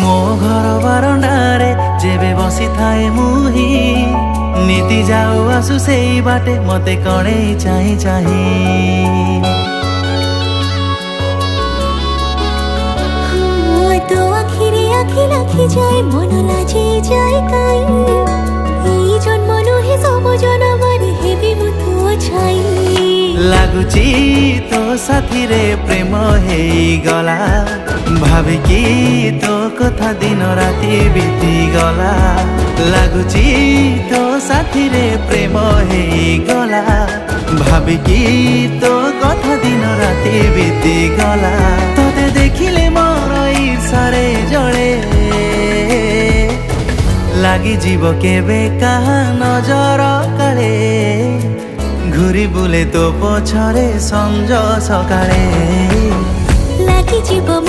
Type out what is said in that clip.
ମୋ ଘର ବାରଣ୍ଡାରେ ଯେବେ ବସିଥାଏ ମୁହିଁ, ନିତି ଯାଉ ଆସୁ ସେଇ ବାଟେ ମତେ କଣେଇ ଚାହିଁ ଚାହିଁ। তো আখিরে আখি লাখি যায় মন লাজি যায় কাই, এই জন্ম নহে সব জনমরে হেবি মুতু ছাই। ଲାଗୁଛି ତୋ ସାଥିରେ ପ୍ରେମ ହେଇଗଲା, ଭାବିକି ତୋ କଥା ଦିନ ରାତି ବିତିଗଲା। ଲାଗୁଛି ତୋ ସାଥିରେ ପ୍ରେମ ହେଇଗଲା, ଭାବିକି ତୋ କଥା ଦିନ ରାତି ବିତିଗଲା। ତୋତେ ଦେଖିଲେ ମୋର ଈର୍ଷାରେ ଜଳେ, ଲାଗିଯିବ କେବେ କାହା ନଜର କାଳେ। ঘুরি বুলে তো পছরে সঞ্জ সকালে লাগি জীব